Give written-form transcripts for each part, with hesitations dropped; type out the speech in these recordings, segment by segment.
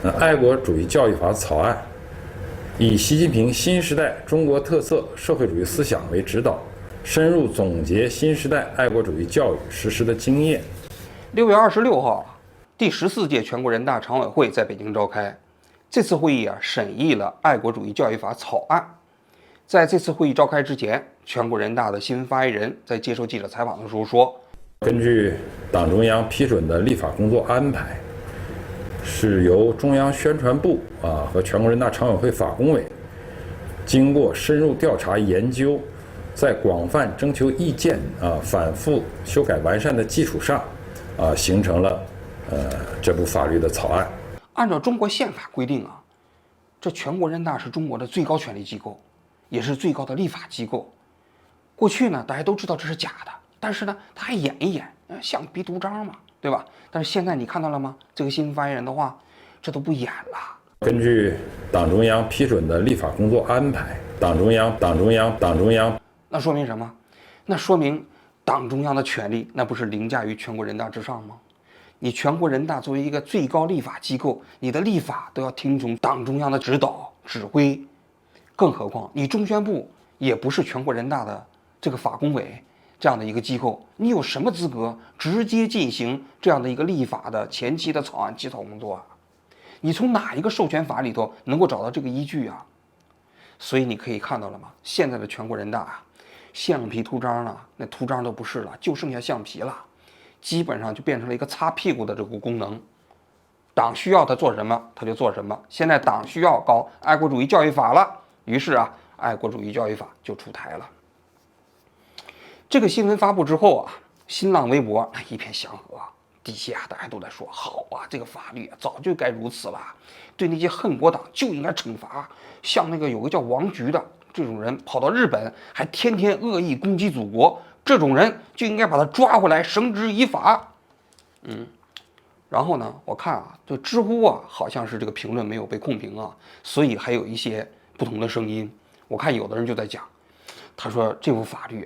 爱国主义教育法草案，以习近平新时代中国特色社会主义思想为指导，深入总结新时代爱国主义教育实施的经验。6月26号，第14届全国人大常委会在北京召开。这次会议审议了爱国主义教育法草案。在这次会议召开之前，全国人大的新闻发言人在接受记者采访的时候说，根据党中央批准的立法工作安排，是由中央宣传部和全国人大常委会法工委经过深入调查研究，在广泛征求意见反复修改完善的基础上形成了这部法律的草案。按照中国宪法规定这全国人大是中国的最高权力机构，也是最高的立法机构。过去呢，大家都知道这是假的，但是呢，他还演一演，橡皮图章嘛，对吧？但是现在你看到了吗？这个新闻发言人的话，这都不演了。根据党中央批准的立法工作安排，党中央，那说明什么？那说明党中央的权力那不是凌驾于全国人大之上吗？你全国人大作为一个最高立法机构，你的立法都要听从党中央的指导指挥，更何况你中宣部也不是全国人大的这个法工委这样的一个机构，你有什么资格直接进行这样的一个立法的前期的草案起草工作啊？你从哪一个授权法里头能够找到这个依据啊？所以你可以看到了吗？现在的全国人大橡皮图章那图章都不是了，就剩下橡皮了，基本上就变成了一个擦屁股的这个功能。党需要他做什么他就做什么。现在党需要搞爱国主义教育法了，于是爱国主义教育法就出台了。这个新闻发布之后新浪微博一片祥和，底下大家都在说好这个法律早就该如此了，对那些恨国党就应该惩罚。像那个有个叫王菊的这种人跑到日本还天天恶意攻击祖国，这种人就应该把他抓回来绳之以法。然后呢，我看这知乎好像是这个评论没有被控评所以还有一些不同的声音。我看有的人就在讲，他说这部法律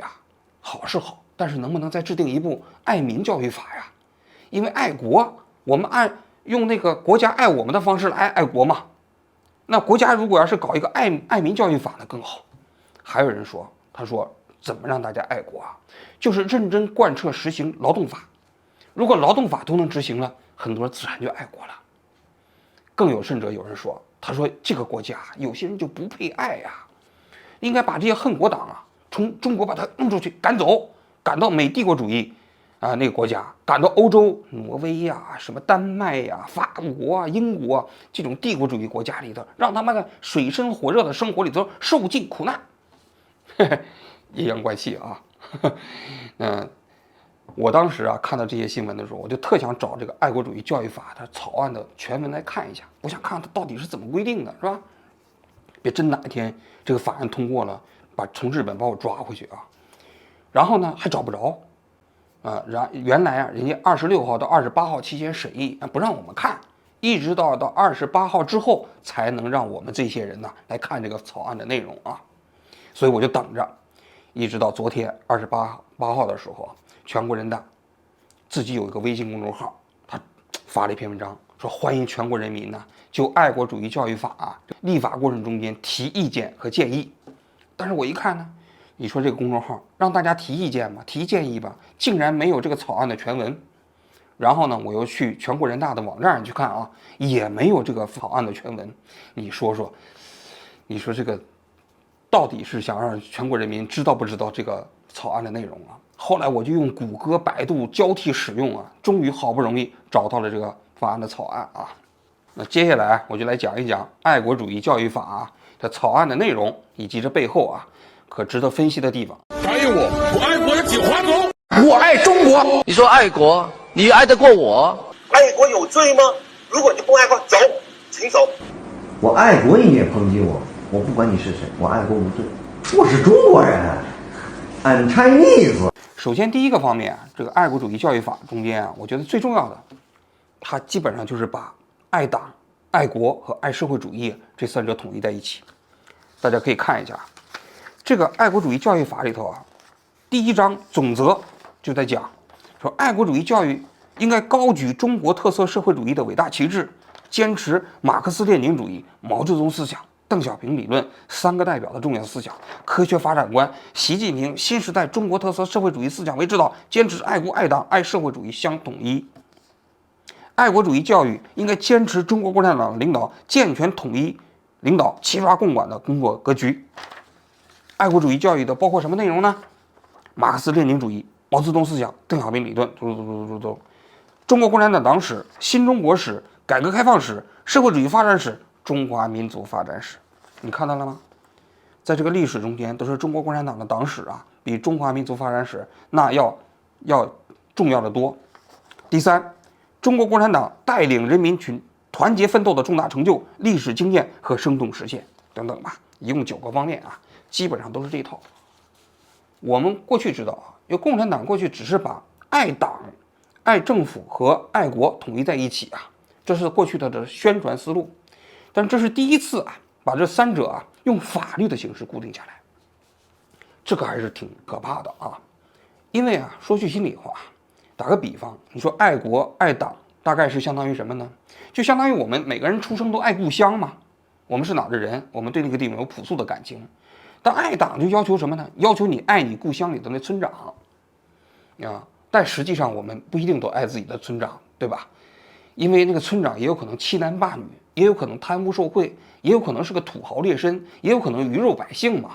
好是好，但是能不能再制定一部爱民教育法呀？因为爱国，我们用那个国家爱我们的方式来爱国嘛。那国家如果要是搞一个爱民教育法那更好。还有人说，他说怎么让大家爱国就是认真贯彻实行劳动法。如果劳动法都能执行了，很多人自然就爱国了。更有甚者，有人说，他说这个国家有些人就不配爱应该把这些恨国党从中国把他弄出去，赶走，赶到美帝国主义那个国家，赶到欧洲挪威什么丹麦法国英国这种帝国主义国家里头，让他们在水深火热的生活里头受尽苦难。阴阳怪气我当时看到这些新闻的时候，我就特想找这个爱国主义教育法它草案的全文来看一下，我想看看它到底是怎么规定的，是吧？别真哪一天这个法案通过了，从日本把我抓回去然后呢还找不着原来人家26号到28号期间审议不让我们看，一直到28号之后才能让我们这些人来看这个草案的内容所以我就等着，一直到昨天28号的时候，全国人大自己有一个微信公众号，他发了一篇文章，说欢迎全国人民就爱国主义教育法立法过程中间提意见和建议。但是我一看呢，你说这个公众号让大家提意见吧，提建议吧，竟然没有这个草案的全文。然后呢，我又去全国人大的网站上去看也没有这个草案的全文。你说这个到底是想让全国人民知道不知道这个草案的内容后来我就用谷歌、百度交替使用终于好不容易找到了这个法案的草案那接下来我就来讲一讲爱国主义教育法的草案的内容，以及这背后可值得分析的地方。答应我爱国的锦华走。我爱中国。你说爱国，你爱得过我？爱国有罪吗？如果你不爱国，走，请走。我爱国你也抨击我，我不管你是谁，我爱国无罪。我是中国人，I'm Chinese。首先第一个方面这个爱国主义教育法中间我觉得最重要的，它基本上就是把爱党、爱国和爱社会主义这三者统一在一起。大家可以看一下这个爱国主义教育法里头第1章总则就在讲说，爱国主义教育应该高举中国特色社会主义的伟大旗帜，坚持马克思列宁主义、毛泽东思想、邓小平理论三个代表的重要思想，科学发展观，习近平新时代中国特色社会主义思想为指导，坚持爱国爱党爱社会主义相统一。爱国主义教育应该坚持中国共产党领导健全统一领导齐抓共管的工作格局。爱国主义教育的包括什么内容呢？马克思列宁主义、毛泽东思想、邓小平理论，中国共产党党史、新中国史、改革开放史、社会主义发展史、中华民族发展史。你看到了吗？在这个历史中间，都是中国共产党的党史啊，比中华民族发展史那要重要的多。第三，中国共产党带领人民群团结奋斗的重大成就、历史经验和生动实现等等吧，一共9个方面啊，基本上都是这一套。我们过去知道啊，因为共产党过去只是把爱党、爱政府和爱国统一在一起啊，这是过去的宣传思路。但这是第一次啊，把这三者啊用法律的形式固定下来，这个还是挺可怕的啊。因为啊，说句心里话，打个比方，你说爱国爱党，大概是相当于什么呢？就相当于我们每个人出生都爱故乡嘛。我们是哪的人，我们对那个地方有朴素的感情。但爱党就要求什么呢？要求你爱你故乡里的那村长啊。但实际上我们不一定都爱自己的村长，对吧？因为那个村长也有可能欺男霸女，也有可能贪污受贿，也有可能是个土豪劣绅，也有可能鱼肉百姓嘛。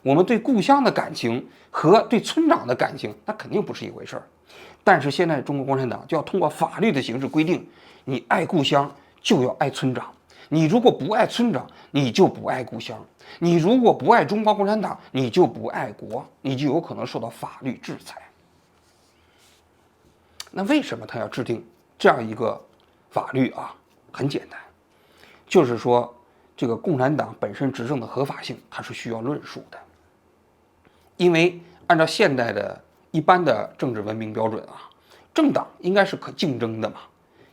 我们对故乡的感情和对村长的感情，那肯定不是一回事儿。但是现在中国共产党就要通过法律的形式规定，你爱故乡就要爱村长，你如果不爱村长，你就不爱故乡；你如果不爱中国共产党，你就不爱国，你就有可能受到法律制裁。那为什么他要制定这样一个法律啊？很简单，就是说这个共产党本身执政的合法性，它是需要论述的。因为按照现代的一般的政治文明标准啊，政党应该是可竞争的嘛，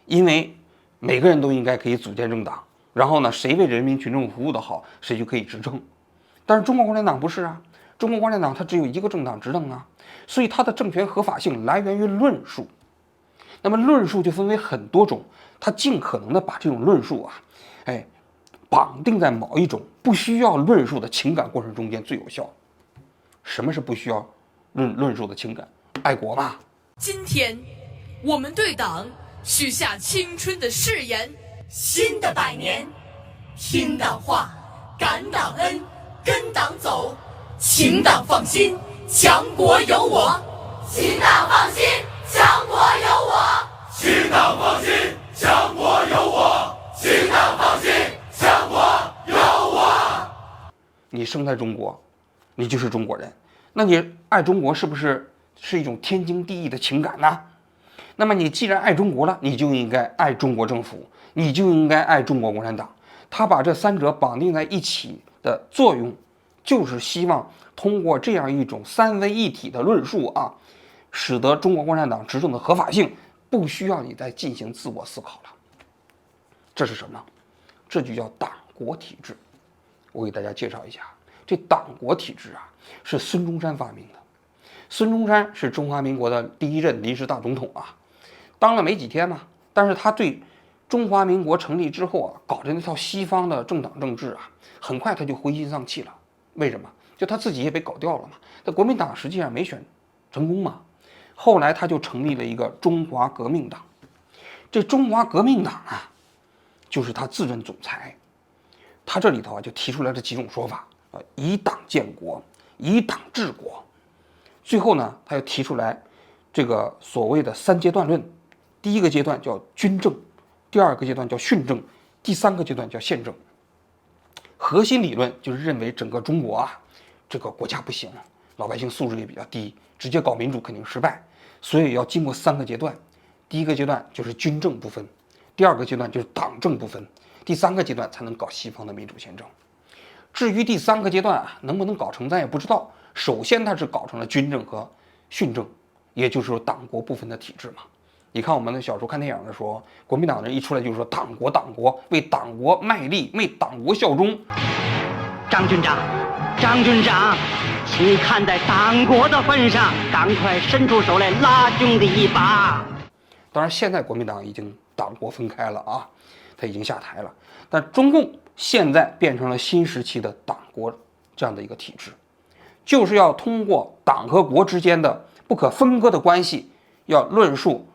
因为每个人都应该可以组建政党，然后呢，谁为人民群众服务的好，谁就可以执政。但是中国共产党不是啊，中国共产党它只有一个政党执政啊，所以它的政权合法性来源于论述。那么论述就分为很多种，它尽可能的把这种论述啊，绑定在某一种不需要论述的情感过程中间最有效。什么是不需要论述的情感？爱国嘛。今天，我们对党许下青春的誓言：新的100年，听党话，感党恩，跟党走，请党放心，强国有我。请党放心，强国有我。请党放心，强国有我。请党放心，强国有我。你生在中国，你就是中国人，那你爱中国是不是一种天经地义的情感呢？那么你既然爱中国了，你就应该爱中国政府，你就应该爱中国共产党。他把这三者绑定在一起的作用，就是希望通过这样一种三位一体的论述啊，使得中国共产党执政的合法性不需要你再进行自我思考了。这是什么？这就叫党国体制。我给大家介绍一下，这党国体制啊，是孙中山发明的。孙中山是中华民国的第一任临时大总统啊，当了没几天嘛，但是他对中华民国成立之后啊，搞的那套西方的政党政治啊，很快他就灰心丧气了。为什么？就他自己也被搞掉了嘛。那国民党实际上没选成功嘛，后来他就成立了一个中华革命党。这中华革命党啊，就是他自任总裁。他这里头啊就提出来这几种说法啊，以党建国，以党治国。最后呢，他又提出来这个所谓的3阶段论。第一个阶段叫军政，第二个阶段叫训政，第三个阶段叫宪政。核心理论就是认为整个中国啊，这个国家不行，老百姓素质也比较低，直接搞民主肯定失败，所以要经过3个阶段。第一个阶段就是军政不分，第二个阶段就是党政不分，第三个阶段才能搞西方的民主宪政。至于第3个阶段啊，能不能搞成咱也不知道。首先它是搞成了军政和训政，也就是说党国不分的体制嘛。你看我们的小时候看电影的时候，国民党人一出来就说党国党国，为党国卖力，为党国效忠。张军长，请你看在党国的份上，赶快伸出手来拉兄弟一把。当然现在国民党已经党国分开了啊，他已经下台了。但中共现在变成了新时期的党国这样的一个体制，就是要通过党和国之间的不可分割的关系，要论述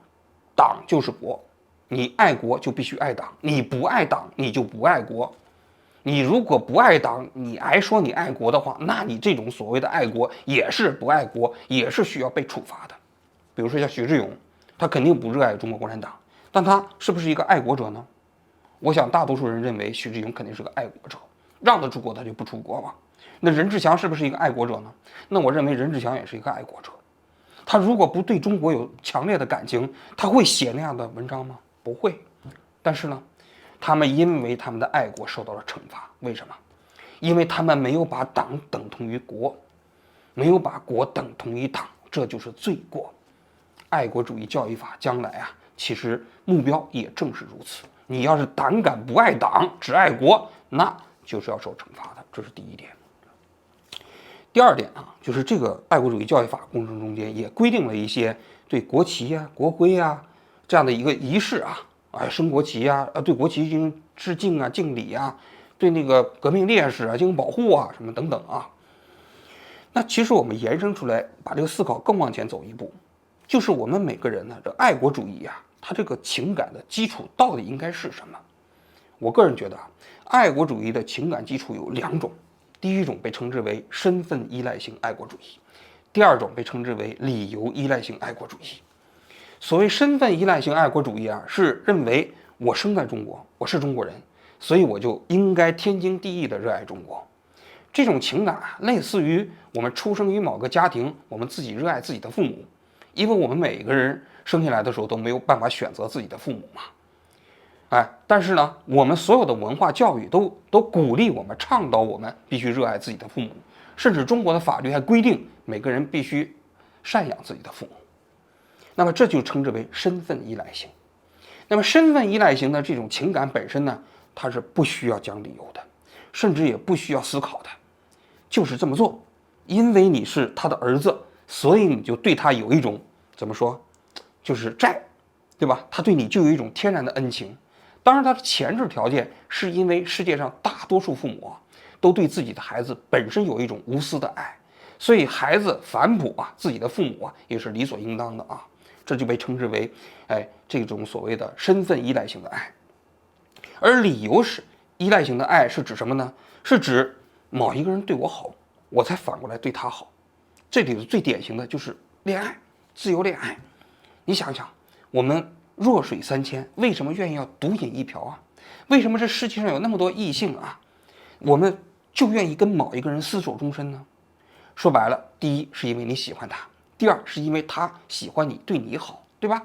党就是国，你爱国就必须爱党，你不爱党你就不爱国。你如果不爱党，你还说你爱国的话，那你这种所谓的爱国也是不爱国，也是需要被处罚的。比如说像徐志勇，他肯定不热爱中国共产党，但他是不是一个爱国者呢？我想大多数人认为徐志勇肯定是个爱国者，让他出国他就不出国嘛。那任志强是不是一个爱国者呢？那我认为任志强也是一个爱国者。他如果不对中国有强烈的感情，他会写那样的文章吗？不会。但是呢，他们因为他们的爱国受到了惩罚。为什么？因为他们没有把党等同于国，没有把国等同于党，这就是罪过。爱国主义教育法将来啊，其实目标也正是如此。你要是胆敢不爱党，只爱国，那就是要受惩罚的。这是第一点。第二点啊，就是这个爱国主义教育法工程中间也规定了一些对国旗啊、国徽啊这样的一个仪式啊，升国旗啊，对国旗进行致敬啊、敬礼啊，对那个革命烈士啊进行保护啊，什么等等啊。那其实我们延伸出来，把这个思考更往前走一步，就是我们每个人呢，这爱国主义啊，它这个情感的基础到底应该是什么？我个人觉得啊，爱国主义的情感基础有两种。第一种被称之为身份依赖型爱国主义，第二种被称之为理由依赖型爱国主义。所谓身份依赖型爱国主义啊，是认为我生在中国，我是中国人，所以我就应该天经地义地热爱中国。这种情感啊，类似于我们出生于某个家庭，我们自己热爱自己的父母，因为我们每个人生下来的时候都没有办法选择自己的父母嘛。但是呢，我们所有的文化教育都鼓励我们、倡导我们必须热爱自己的父母，甚至中国的法律还规定每个人必须赡养自己的父母。那么这就称之为身份依赖型。那么身份依赖型的这种情感本身呢，它是不需要讲理由的，甚至也不需要思考的，就是这么做。因为你是他的儿子，所以你就对他有一种怎么说，就是债，对吧？他对你就有一种天然的恩情。当然，它的前置条件是因为世界上大多数父母都对自己的孩子本身有一种无私的爱，所以孩子反哺自己的父母也是理所应当的啊。这就被称之为这种所谓的身份依赖型的爱。而理由是依赖型的爱是指什么呢？是指某一个人对我好，我才反过来对他好。这里的最典型的就是恋爱，自由恋爱。你想想，我们弱水三千，为什么愿意要独饮一瓢啊？为什么这世界上有那么多异性啊，我们就愿意跟某一个人厮守终身呢？说白了，第一是因为你喜欢他，第二是因为他喜欢你，对你好，对吧？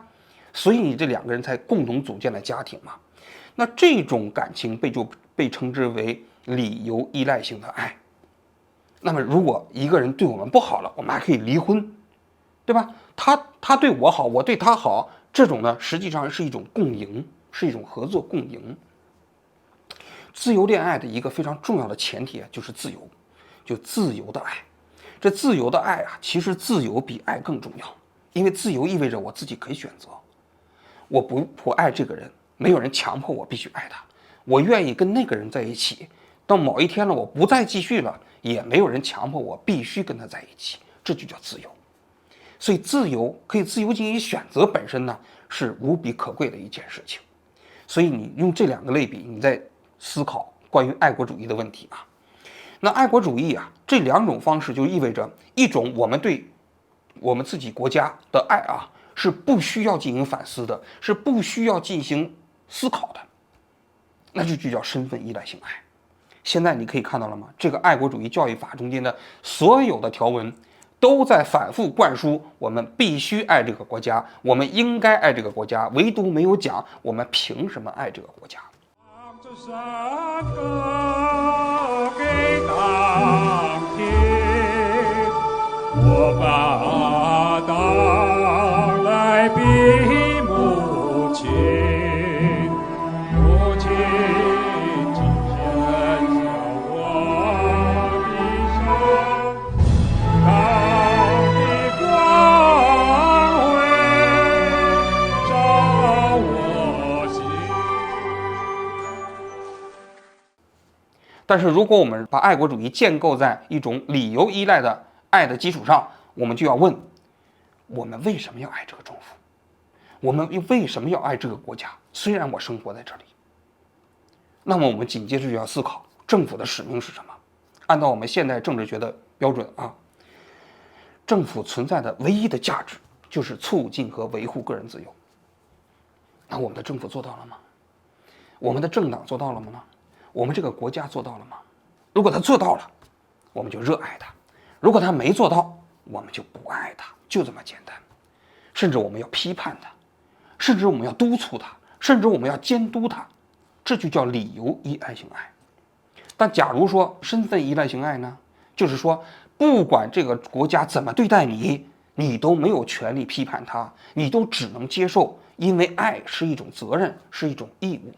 所以你这两个人才共同组建了家庭嘛。那这种感情就被称之为理由依赖型的爱。那么如果一个人对我们不好了，我们还可以离婚，对吧？他对我好，我对他好，这种呢实际上是一种共赢，是一种合作共赢。自由恋爱的一个非常重要的前提就是自由，就自由的爱。这自由的爱啊，其实自由比爱更重要，因为自由意味着我自己可以选择。我不爱这个人，没有人强迫我必须爱他，我愿意跟那个人在一起。到某一天了，我不再继续了，也没有人强迫我必须跟他在一起，这就叫自由。所以自由可以自由进行选择本身呢，是无比可贵的一件事情。所以你用这两个类比，你在思考关于爱国主义的问题啊。那爱国主义啊，这两种方式就意味着一种我们对我们自己国家的爱啊，是不需要进行反思的，是不需要进行思考的，那就叫身份依赖性爱。现在你可以看到了吗？这个爱国主义教育法中间的所有的条文都在反复灌输我们必须爱这个国家，我们应该爱这个国家，唯独没有讲我们凭什么爱这个国家。这山歌给党听，我把党来比母亲，母亲今天向我的手，党的光辉照我心。但是如果我们把爱国主义建构在一种理由依赖的爱的基础上，我们就要问：我们为什么要爱这个政府？我们为什么要爱这个国家？虽然我生活在这里，那么我们紧接着就要思考政府的使命是什么？按照我们现代政治学的标准啊，政府存在的唯一的价值就是促进和维护个人自由。那我们的政府做到了吗？我们的政党做到了吗？我们这个国家做到了吗？如果他做到了，我们就热爱他；如果他没做到，我们就不爱他，就这么简单。甚至我们要批判他，甚至我们要督促他，甚至我们要监督他，这就叫理由依赖性爱。但假如说身份依赖性爱呢，就是说不管这个国家怎么对待你，你都没有权利批判他，你都只能接受，因为爱是一种责任，是一种义务。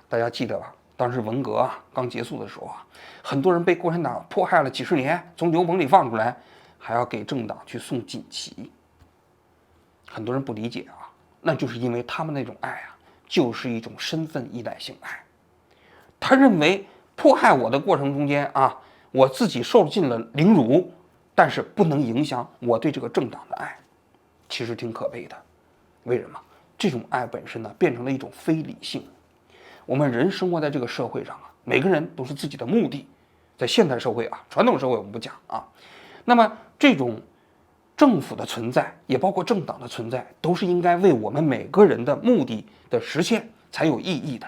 大家记得吧？当时文革刚结束的时候很多人被共产党迫害了几十年，从牛棚里放出来，还要给政党去送锦旗。很多人不理解那就是因为他们那种爱就是一种身份依赖性爱。他认为迫害我的过程中间我自己受尽了凌辱，但是不能影响我对这个政党的爱，其实挺可悲的。为什么？这种爱本身呢，变成了一种非理性。我们人生活在这个社会上每个人都是自己的目的。在现代社会传统社会我们不讲那么这种政府的存在，也包括政党的存在，都是应该为我们每个人的目的的实现才有意义的。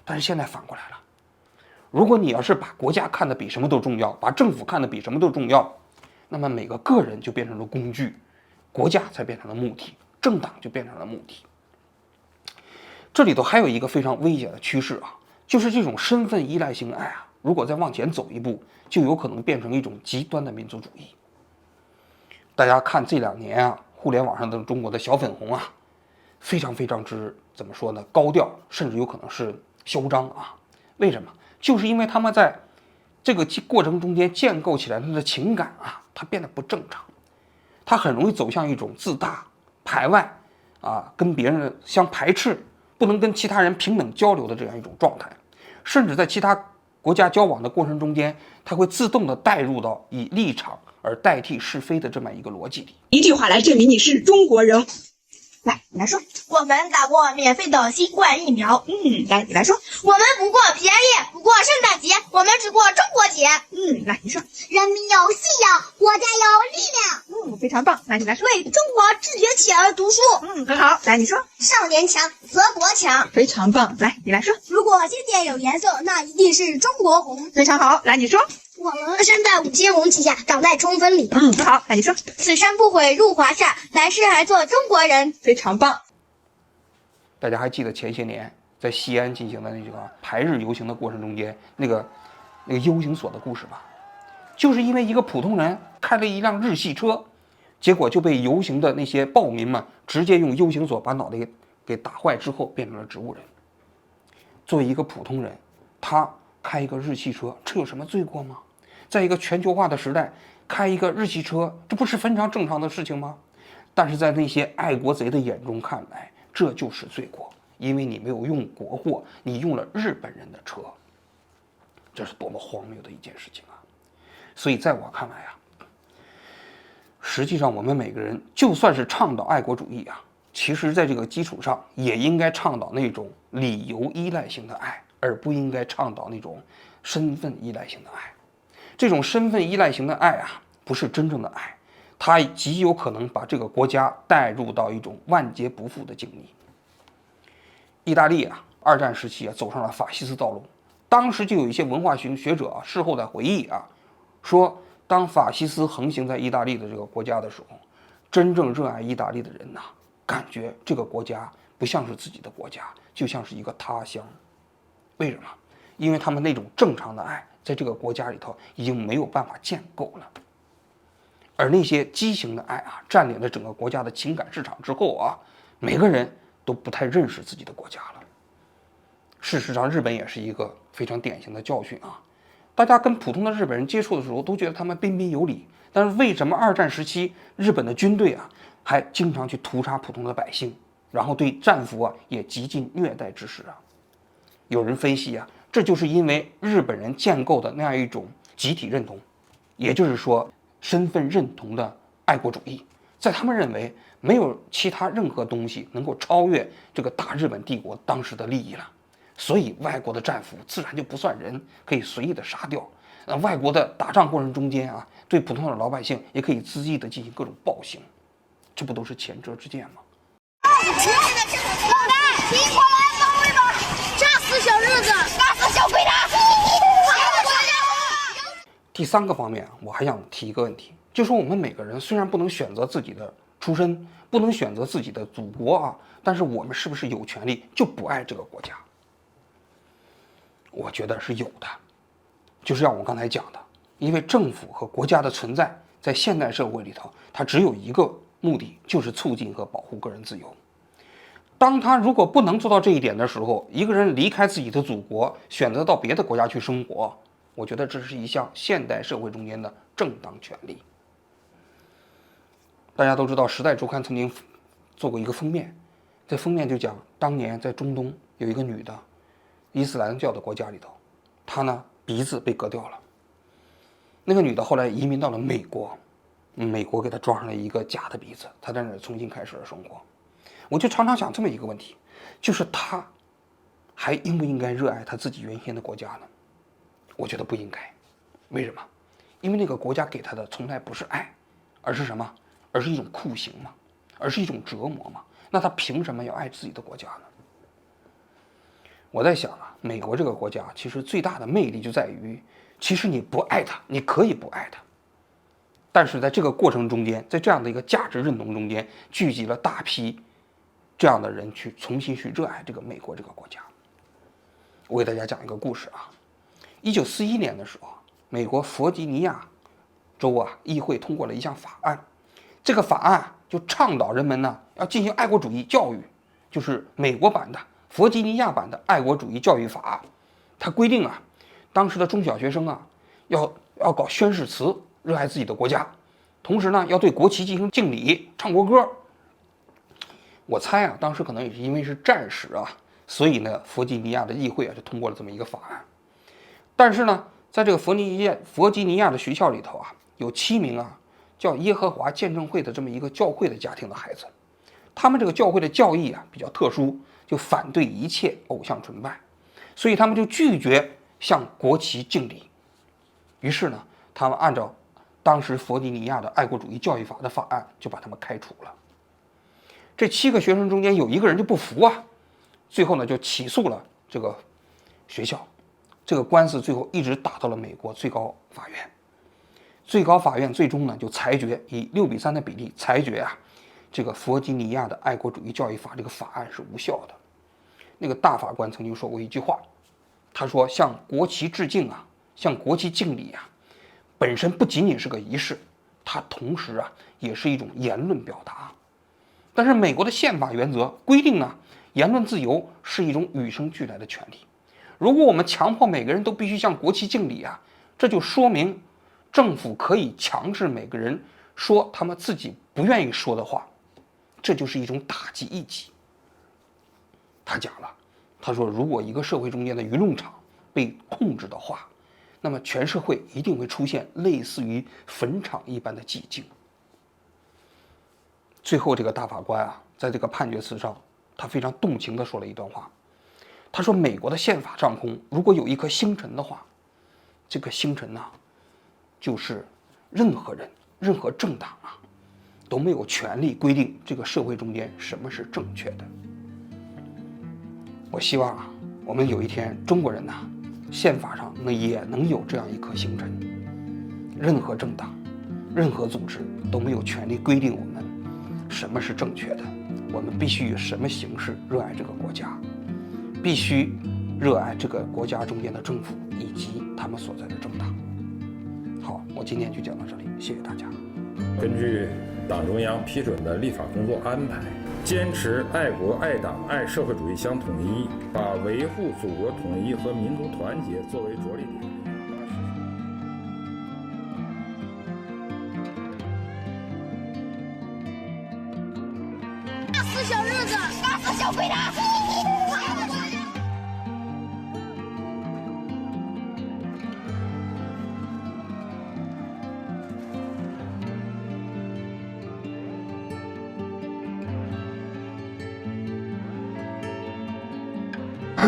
但是现在反过来了，如果你要是把国家看得比什么都重要，把政府看得比什么都重要，那么每个个人就变成了工具，国家才变成了目的，政党就变成了目的。这里头还有一个非常危险的趋势就是这种身份依赖性爱如果再往前走一步，就有可能变成一种极端的民族主义。大家看这2年互联网上的中国的小粉红非常之怎么说呢，高调，甚至有可能是嚣张为什么？就是因为他们在这个过程中间建构起来他的情感它变得不正常，他很容易走向一种自大、排外跟别人相排斥，不能跟其他人平等交流的这样一种状态，甚至在其他国家交往的过程中间，他会自动的带入到以立场而代替是非的这么一个逻辑里。一句话来证明你是中国人。来，你来说。我们打过免费的新冠疫苗。来，你来说。我们不过平安夜，不过圣诞节，我们只过中国节。来，你说。人民有信仰，国家有力量。非常棒。来，你来说。为中国自觉起而读书。很好。来，你说。少年强则国强。非常棒。来，你来说。如果鲜血有颜色，那一定是中国红。非常好。来，你说。我们身在五星红旗下，长在冲锋里。很好。来，你说。此生不悔入华夏，来世还做中国人。非常棒。大家还记得前些年在西安进行的那个排日游行的过程中间，那个 U 型锁的故事吧？就是因为一个普通人开了一辆日系车，结果就被游行的那些暴民们直接用 U 型锁把脑袋给打坏之后，变成了植物人。作为一个普通人，他开一个日系车，这有什么罪过吗？在一个全球化的时代，开一个日系车，这不是非常正常的事情吗？但是在那些爱国贼的眼中看来，这就是罪过，因为你没有用国货，你用了日本人的车，这是多么荒谬的一件事情所以在我看来实际上我们每个人就算是倡导爱国主义其实在这个基础上也应该倡导那种理由依赖性的爱，而不应该倡导那种身份依赖性的爱。这种身份依赖型的爱不是真正的爱，它极有可能把这个国家带入到一种万劫不复的境地。意大利二战时期走上了法西斯道路，当时就有一些文化学者事后在回忆说当法西斯横行在意大利的这个国家的时候，真正热爱意大利的人感觉这个国家不像是自己的国家，就像是一个他乡。为什么？因为他们那种正常的爱在这个国家里头已经没有办法建构了，而那些畸形的爱占领了整个国家的情感市场之后每个人都不太认识自己的国家了。事实上日本也是一个非常典型的教训大家跟普通的日本人接触的时候都觉得他们彬彬有礼，但是为什么二战时期日本的军队还经常去屠杀普通的百姓，然后对战俘也极尽虐待之实有人分析这就是因为日本人建构的那样一种集体认同，也就是说身份认同的爱国主义，在他们认为没有其他任何东西能够超越这个大日本帝国当时的利益了，所以外国的战俘自然就不算人，可以随意的杀掉。外国的打仗过程中间啊，对普通的老百姓也可以恣意的进行各种暴行，这不都是前车之鉴吗？老大，停过来，保卫吧！炸死小日子，打死小鬼蛋！第三个方面，我还想提一个问题，就说我们每个人虽然不能选择自己的出身，不能选择自己的祖国啊，但是我们是不是有权利就不爱这个国家？我觉得是有的，就是像我刚才讲的，因为政府和国家的存在，在现代社会里头，它只有一个目的，就是促进和保护个人自由。当他如果不能做到这一点的时候，一个人离开自己的祖国，选择到别的国家去生活，我觉得这是一项现代社会中间的正当权利。大家都知道，《时代周刊》曾经做过一个封面，这封面就讲当年在中东有一个女的，伊斯兰教的国家里头，她呢鼻子被割掉了。那个女的后来移民到了美国，美国给她装上了一个假的鼻子，她在那儿重新开始了生活。我就常常想这么一个问题，就是她还应不应该热爱她自己原先的国家呢？我觉得不应该。为什么？因为那个国家给她的从来不是爱，而是什么？而是一种酷刑嘛，而是一种折磨嘛。那她凭什么要爱自己的国家呢？我在想啊，美国这个国家其实最大的魅力就在于，其实你不爱它，你可以不爱它，但是在这个过程中间，在这样的一个价值认同中间，聚集了大批这样的人去重新去热爱这个美国这个国家。我给大家讲一个故事啊，1941年的时候，美国弗吉尼亚州啊议会通过了一项法案，这个法案就倡导人们呢要进行爱国主义教育，就是美国版的弗吉尼亚版的爱国主义教育法。它规定啊，当时的中小学生啊要搞宣誓词，热爱自己的国家，同时呢要对国旗进行敬礼，唱国歌。我猜啊，当时可能也是因为是战时啊，所以呢弗吉尼亚的议会啊就通过了这么一个法案。但是呢，在这个弗吉尼亚的学校里头啊，有7名啊叫耶和华见证会的这么一个教会的家庭的孩子，他们这个教会的教义啊比较特殊，就反对一切偶像崇拜，所以他们就拒绝向国旗敬礼。于是呢，他们按照当时弗吉尼亚的爱国主义教育法的法案，就把他们开除了。这7个学生中间有1个人就不服啊，最后呢就起诉了这个学校。这个官司最后一直打到了美国最高法院。最高法院最终呢就裁决，以6比3的比例裁决啊，这个弗吉尼亚的爱国主义教育法这个法案是无效的。那个大法官曾经说过一句话，他说向国旗致敬啊，向国旗敬礼啊，本身不仅仅是个仪式，它同时啊也是一种言论表达。但是美国的宪法原则规定呢，言论自由是一种与生俱来的权利。如果我们强迫每个人都必须向国旗敬礼啊，这就说明政府可以强制每个人说他们自己不愿意说的话，这就是一种打击异己。他讲了，他说如果一个社会中间的舆论场被控制的话，那么全社会一定会出现类似于坟场一般的寂静。最后这个大法官啊，在这个判决词上，他非常动情地说了一段话。他说美国的宪法上空如果有一颗星辰的话，这个星辰啊，就是任何人任何政党啊都没有权利规定这个社会中间什么是正确的。我希望啊，我们有一天中国人呐，宪法上也能有这样一颗星辰，任何政党任何组织都没有权利规定我们什么是正确的，我们必须以什么形式热爱这个国家，必须热爱这个国家中间的政府以及他们所在的政党。好，我今天就讲到这里，谢谢大家。根据党中央批准的立法工作安排，坚持爱国爱党爱社会主义相统一，把维护祖国统一和民族团结作为着力点。打死小日子，打死小鬼蛋！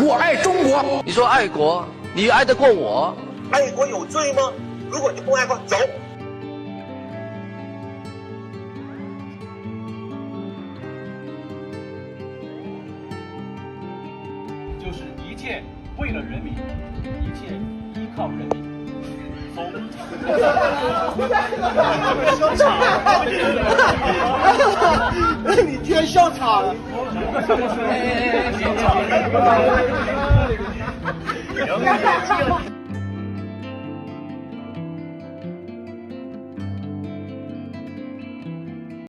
我爱中国。你说爱国，你爱得过我？爱国有罪吗？如果你不爱国，走。就是一切为了人民，一切依靠人民。笑场了，你居然笑场了！哎，